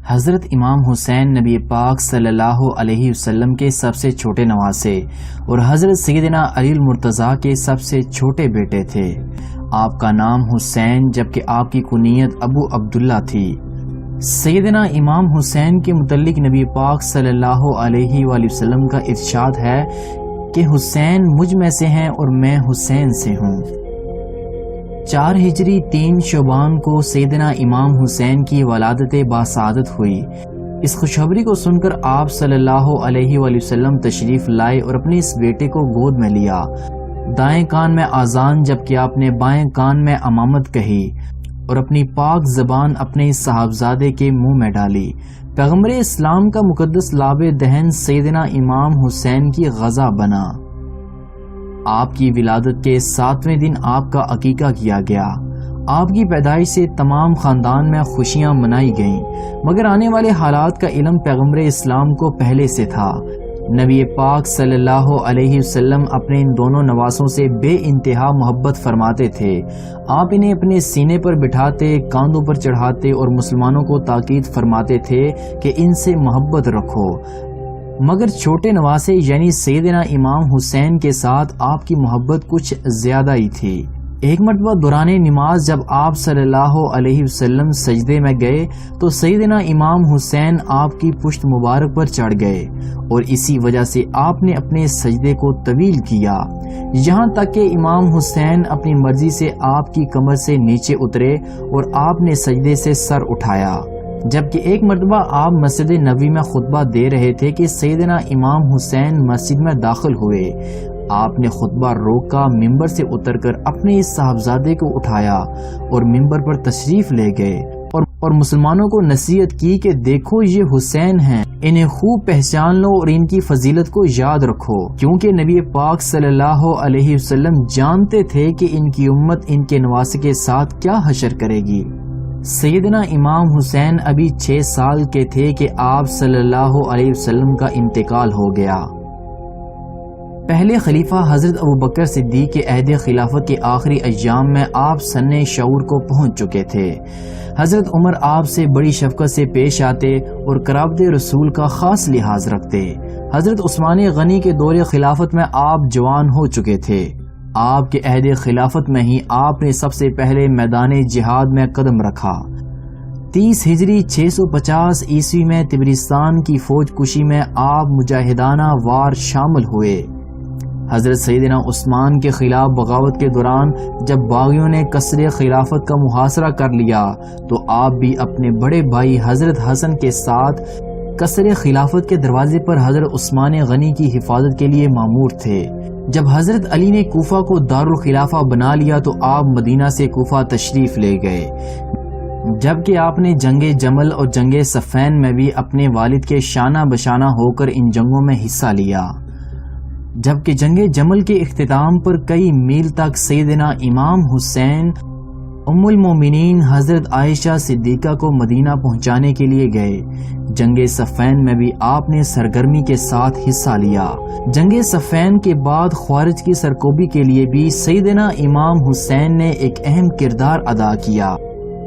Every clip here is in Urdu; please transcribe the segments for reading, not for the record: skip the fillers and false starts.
حضرت امام حسین نبی پاک صلی اللہ علیہ وسلم کے سب سے چھوٹے نواسے اور حضرت سیدنا علی المرتضیٰ کے سب سے چھوٹے بیٹے تھے۔ آپ کا نام حسین جبکہ آپ کی کنیت ابو عبداللہ تھی۔ سیدنا امام حسین کے متعلق نبی پاک صلی اللہ علیہ وآلہ وسلم کا ارشاد ہے کہ حسین مجھ میں سے ہیں اور میں حسین سے ہوں۔ 4 ہجری 3 شعبان کو سیدنا امام حسین کی ولادت باسعادت ہوئی۔ اس خوشخبری کو سن کر آپ صلی اللہ علیہ وآلہ وسلم تشریف لائے اور اپنے اس بیٹے کو گود میں لیا۔ دائیں کان میں آذان جبکہ آپ نے بائیں کان میں امامت کہی اور اپنی پاک زبان اپنے صاحبزادے کے منہ میں ڈالی۔ پیغمبر اسلام کا مقدس لاب دہن سیدنا امام حسین کی غذا بنا۔ آپ کی ولادت کے 7ویں دن آپ کا عقیقہ کیا گیا۔ آپ کی پیدائش سے تمام خاندان میں خوشیاں منائی گئیں، مگر آنے والے حالات کا علم پیغمبر اسلام کو پہلے سے تھا۔ نبی پاک صلی اللہ علیہ وسلم اپنے ان دونوں نواسوں سے بے انتہا محبت فرماتے تھے۔ آپ انہیں اپنے سینے پر بٹھاتے، کاندھوں پر چڑھاتے اور مسلمانوں کو تاکید فرماتے تھے کہ ان سے محبت رکھو، مگر چھوٹے نواسے یعنی سیدنا امام حسین کے ساتھ آپ کی محبت کچھ زیادہ ہی تھی۔ ایک مرتبہ دوران نماز جب آپ صلی اللہ علیہ وسلم سجدے میں گئے تو سیدنا امام حسین آپ کی پشت مبارک پر چڑھ گئے اور اسی وجہ سے آپ نے اپنے سجدے کو طویل کیا، یہاں تک کہ امام حسین اپنی مرضی سے آپ کی کمر سے نیچے اترے اور آپ نے سجدے سے سر اٹھایا۔ جبکہ ایک مرتبہ آپ مسجد نبوی میں خطبہ دے رہے تھے کہ سیدنا امام حسین مسجد میں داخل ہوئے۔ آپ نے خطبہ روکا، ممبر سے اتر کر اپنے اس صاحبزادے کو اٹھایا اور ممبر پر تشریف لے گئے اور مسلمانوں کو نصیحت کی کہ دیکھو یہ حسین ہیں، انہیں خوب پہچان لو اور ان کی فضیلت کو یاد رکھو، کیونکہ نبی پاک صلی اللہ علیہ وسلم جانتے تھے کہ ان کی امت ان کے نواسے کے ساتھ کیا حشر کرے گی۔ سیدنا امام حسین ابھی 6 سال کے تھے کہ آپ صلی اللہ علیہ وسلم کا انتقال ہو گیا۔ پہلے خلیفہ حضرت ابوبکر صدیق کے عہد خلافت کے آخری ایام میں آپ سن شعور کو پہنچ چکے تھے۔ حضرت عمر آپ سے بڑی شفقت سے پیش آتے اور قرابت رسول کا خاص لحاظ رکھتے۔ حضرت عثمان غنی کے دور خلافت میں آپ جوان ہو چکے تھے۔ آپ کے عہد خلافت میں ہی آپ نے سب سے پہلے میدان جہاد میں قدم رکھا۔ 30 ہجری 650 عیسوی میں تبرستان کی فوج کشی میں آپ مجاہدانہ وار شامل ہوئے۔ حضرت سیدنا عثمان کے خلاف بغاوت کے دوران جب باغیوں نے قصر خلافت کا محاصرہ کر لیا تو آپ بھی اپنے بڑے بھائی حضرت حسن کے ساتھ قصر خلافت کے دروازے پر حضرت عثمان غنی کی حفاظت کے لیے مامور تھے۔ جب حضرت علی نے کوفہ کو دارالخلافہ بنا لیا تو آپ مدینہ سے کوفہ تشریف لے گئے، جبکہ آپ نے جنگ جمل اور جنگ صفین میں بھی اپنے والد کے شانہ بشانہ ہو کر ان جنگوں میں حصہ لیا۔ جبکہ جنگ جمل کے اختتام پر کئی میل تک سیدنا امام حسین ام المومنین حضرت عائشہ صدیقہ کو مدینہ پہنچانے کے لیے گئے۔ جنگ صفین میں بھی آپ نے سرگرمی کے ساتھ حصہ لیا۔ جنگ صفین کے بعد خوارج کی سرکوبی کے لیے بھی سیدنا امام حسین نے ایک اہم کردار ادا کیا۔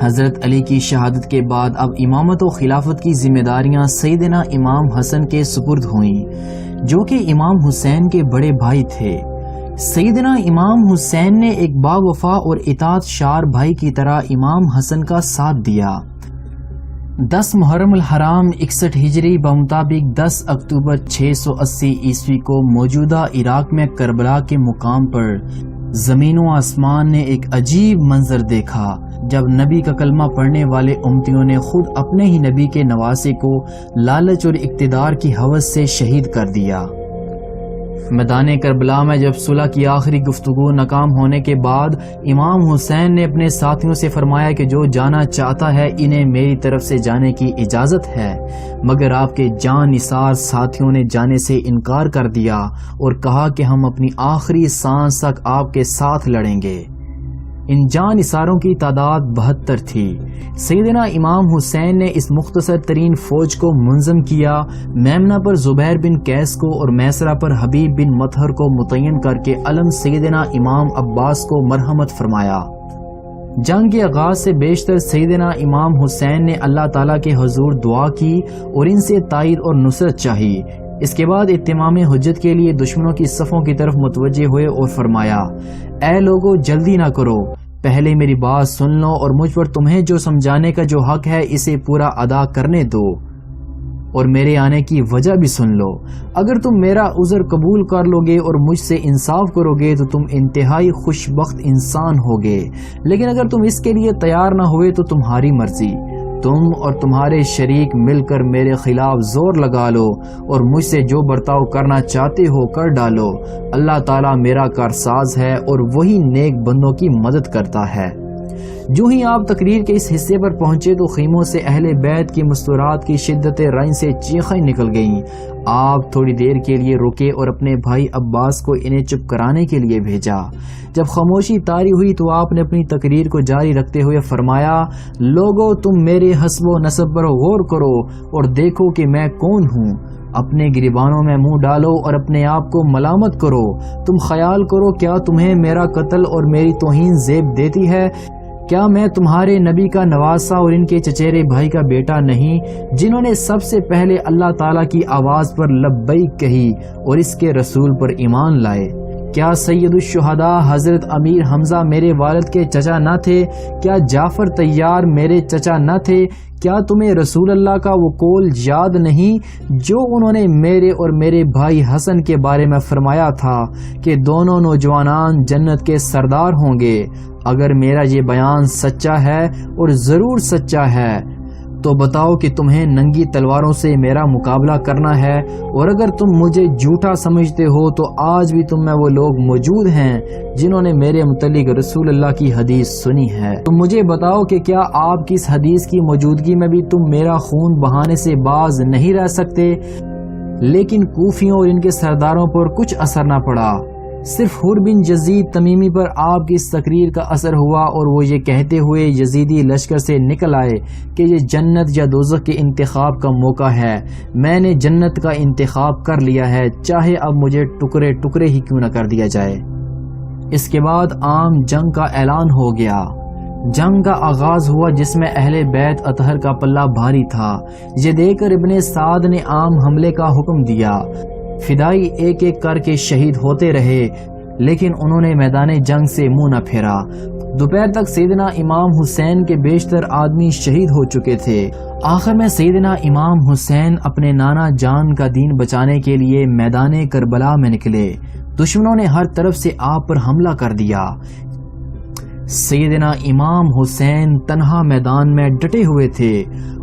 حضرت علی کی شہادت کے بعد اب امامت و خلافت کی ذمہ داریاں سیدنا امام حسن کے سپرد ہوئیں، جو کہ امام حسین کے بڑے بھائی تھے۔ سیدنا امام حسین نے ایک باوفا اور اطاعت شار بھائی کی طرح امام حسن کا ساتھ دیا۔ 10 محرم الحرام 61 ہجری بمطابق 10 اکتوبر 680 عیسوی کو موجودہ عراق میں کربلا کے مقام پر زمین و آسمان نے ایک عجیب منظر دیکھا جب نبی کا کلمہ پڑھنے والے امتیوں نے خود اپنے ہی نبی کے نواسے کو لالچ اور اقتدار کی ہوس سے شہید کر دیا۔ میدان کربلا میں جب صلح کی آخری گفتگو ناکام ہونے کے بعد امام حسین نے اپنے ساتھیوں سے فرمایا کہ جو جانا چاہتا ہے انہیں میری طرف سے جانے کی اجازت ہے، مگر آپ کے جان نثار ساتھیوں نے جانے سے انکار کر دیا اور کہا کہ ہم اپنی آخری سانس تک آپ کے ساتھ لڑیں گے۔ ان جان نثاروں کی تعداد 72 تھی۔ سیدنا امام حسین نے اس مختصر ترین فوج کو منظم کیا، میمنہ پر زبیر بن قیس کو اور میسرہ پر حبیب بن مطہر کو متعین کر کے علم سیدنا امام عباس کو مرحمت فرمایا۔ جنگ کے آغاز سے بیشتر سیدنا امام حسین نے اللہ تعالیٰ کے حضور دعا کی اور ان سے تائید اور نصرت چاہی۔ اس کے بعد اتمام حجت کے لیے دشمنوں کی صفوں کی طرف متوجہ ہوئے اور فرمایا، اے لوگو جلدی نہ کرو، پہلے میری بات سن لو اور مجھ پر تمہیں جو سمجھانے کا جو حق ہے اسے پورا ادا کرنے دو اور میرے آنے کی وجہ بھی سن لو۔ اگر تم میرا عذر قبول کر لو گے اور مجھ سے انصاف کرو گے تو تم انتہائی خوش بخت انسان ہوگے، لیکن اگر تم اس کے لیے تیار نہ ہوئے تو تمہاری مرضی، تم اور تمہارے شریک مل کر میرے خلاف زور لگا لو اور مجھ سے جو برتاؤ کرنا چاہتے ہو کر ڈالو۔ اللہ تعالیٰ میرا کارساز ہے اور وہی نیک بندوں کی مدد کرتا ہے۔ جو ہی آپ تقریر کے اس حصے پر پہنچے تو خیموں سے اہل بیت کی مستورات کی شدت رنج سے چیخیں نکل گئیں۔ آپ تھوڑی دیر کے لیے رکے اور اپنے بھائی عباس کو انہیں چپ کرانے کے لیے بھیجا۔ جب خاموشی طاری ہوئی تو آپ نے اپنی تقریر کو جاری رکھتے ہوئے فرمایا، لوگو تم میرے حسب و نسب پر غور کرو اور دیکھو کہ میں کون ہوں۔ اپنے گریبانوں میں منہ ڈالو اور اپنے آپ کو ملامت کرو۔ تم خیال کرو کیا تمہیں میرا قتل اور میری توہین زیب دیتی ہے؟ کیا میں تمہارے نبی کا نواسا اور ان کے چچیرے بھائی کا بیٹا نہیں، جنہوں نے سب سے پہلے اللہ تعالیٰ کی آواز پر لبیک کہی اور اس کے رسول پر ایمان لائے؟ کیا سید الشہداء حضرت امیر حمزہ میرے والد کے چچا نہ تھے؟ کیا جعفر طیار میرے چچا نہ تھے؟ کیا تمہیں رسول اللہ کا وہ قول یاد نہیں جو انہوں نے میرے اور میرے بھائی حسن کے بارے میں فرمایا تھا کہ دونوں نوجوانان جنت کے سردار ہوں گے؟ اگر میرا یہ بیان سچا ہے اور ضرور سچا ہے تو بتاؤ کہ تمہیں ننگی تلواروں سے میرا مقابلہ کرنا ہے، اور اگر تم مجھے جھوٹا سمجھتے ہو تو آج بھی تم میں وہ لوگ موجود ہیں جنہوں نے میرے متعلق رسول اللہ کی حدیث سنی ہے۔ تم مجھے بتاؤ کہ کیا آپ کی اس حدیث کی موجودگی میں بھی تم میرا خون بہانے سے باز نہیں رہ سکتے؟ لیکن کوفیوں اور ان کے سرداروں پر کچھ اثر نہ پڑا، صرف حر بن یزید تمیمی پر آپ کی اس تقریر کا اثر ہوا اور وہ یہ کہتے ہوئے یزیدی لشکر سے نکل آئے کہ یہ جنت یا دوزخ کے انتخاب کا موقع ہے، میں نے جنت کا انتخاب کر لیا ہے، چاہے اب مجھے ٹکڑے ٹکڑے ہی کیوں نہ کر دیا جائے۔ اس کے بعد عام جنگ کا اعلان ہو گیا۔ جنگ کا آغاز ہوا جس میں اہل بیت اطہر کا پلہ بھاری تھا۔ یہ دیکھ کر ابن سعد نے عام حملے کا حکم دیا۔ فدائی ایک ایک کر کے شہید ہوتے رہے لیکن انہوں نے میدان جنگ سے منہ نہ پھیرا۔ دوپہر تک سیدنا امام حسین کے بیشتر آدمی شہید ہو چکے تھے۔ آخر میں سیدنا امام حسین اپنے نانا جان کا دین بچانے کے لیے میدان کربلا میں نکلے۔ دشمنوں نے ہر طرف سے آپ پر حملہ کر دیا۔ سیدنا امام حسین تنہا میدان میں ڈٹے ہوئے تھے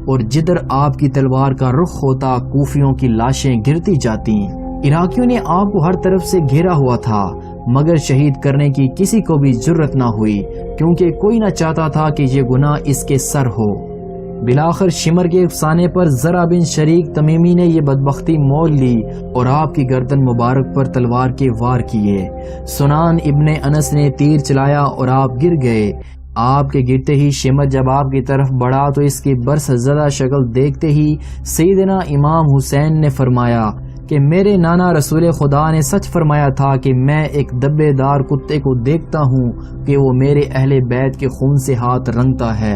اور جدھر آپ کی تلوار کا رخ ہوتا کوفیوں کی لاشیں گرتی جاتی۔ عراقیوں نے آپ کو ہر طرف سے گھیرا ہوا تھا مگر شہید کرنے کی کسی کو بھی جرت نہ ہوئی کیونکہ کوئی نہ چاہتا تھا کہ یہ گناہ اس کے سر ہو۔ بلاخر شمر کے افسانے پر زرع بن شریک تمیمی نے یہ بدبختی مول لی اور آپ کی گردن مبارک پر تلوار کے وار کیے۔ سنان ابن انس نے تیر چلایا اور آپ گر گئے۔ آپ کے گرتے ہی شمر جب آپ کی طرف بڑھا تو اس کی برس زدہ شکل دیکھتے ہی سیدنا امام حسین نے فرمایا کہ میرے نانا رسول خدا نے سچ فرمایا تھا کہ میں ایک دبے دار کتے کو دیکھتا ہوں کہ وہ میرے اہل بیت کے خون سے ہاتھ رنگتا ہے۔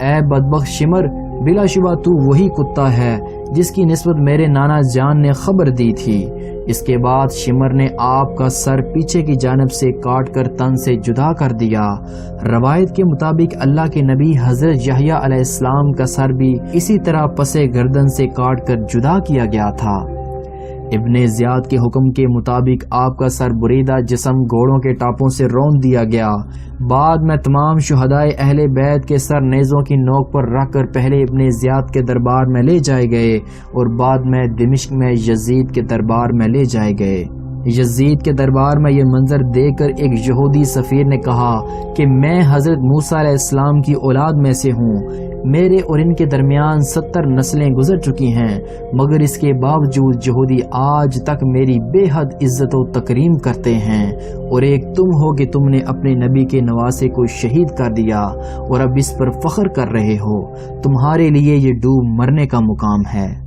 اے بدبخت شمر، بلا شبہ تو وہی کتا ہے جس کی نسبت میرے نانا جان نے خبر دی تھی۔ اس کے بعد شمر نے آپ کا سر پیچھے کی جانب سے کاٹ کر تن سے جدا کر دیا۔ روایت کے مطابق اللہ کے نبی حضرت یحییٰ علیہ السلام کا سر بھی اسی طرح پسے گردن سے کاٹ کر جدا کیا گیا تھا۔ ابن زیاد کے حکم کے مطابق آپ کا سر بریدہ جسم گھوڑوں کے ٹاپوں سے رون دیا گیا۔ بعد میں تمام شہدائے اہل بیت کے سر نیزوں کی نوک پر رکھ کر پہلے ابن زیاد کے دربار میں لے جائے گئے اور بعد میں دمشق میں یزید کے دربار میں لے جائے گئے۔ یزید کے دربار میں یہ منظر دیکھ کر ایک یہودی سفیر نے کہا کہ میں حضرت موسیٰ علیہ السلام کی اولاد میں سے ہوں، میرے اور ان کے درمیان 70 نسلیں گزر چکی ہیں، مگر اس کے باوجود یہودی آج تک میری بے حد عزت و تکریم کرتے ہیں، اور ایک تم ہو کہ تم نے اپنے نبی کے نواسے کو شہید کر دیا اور اب اس پر فخر کر رہے ہو۔ تمہارے لیے یہ ڈوب مرنے کا مقام ہے۔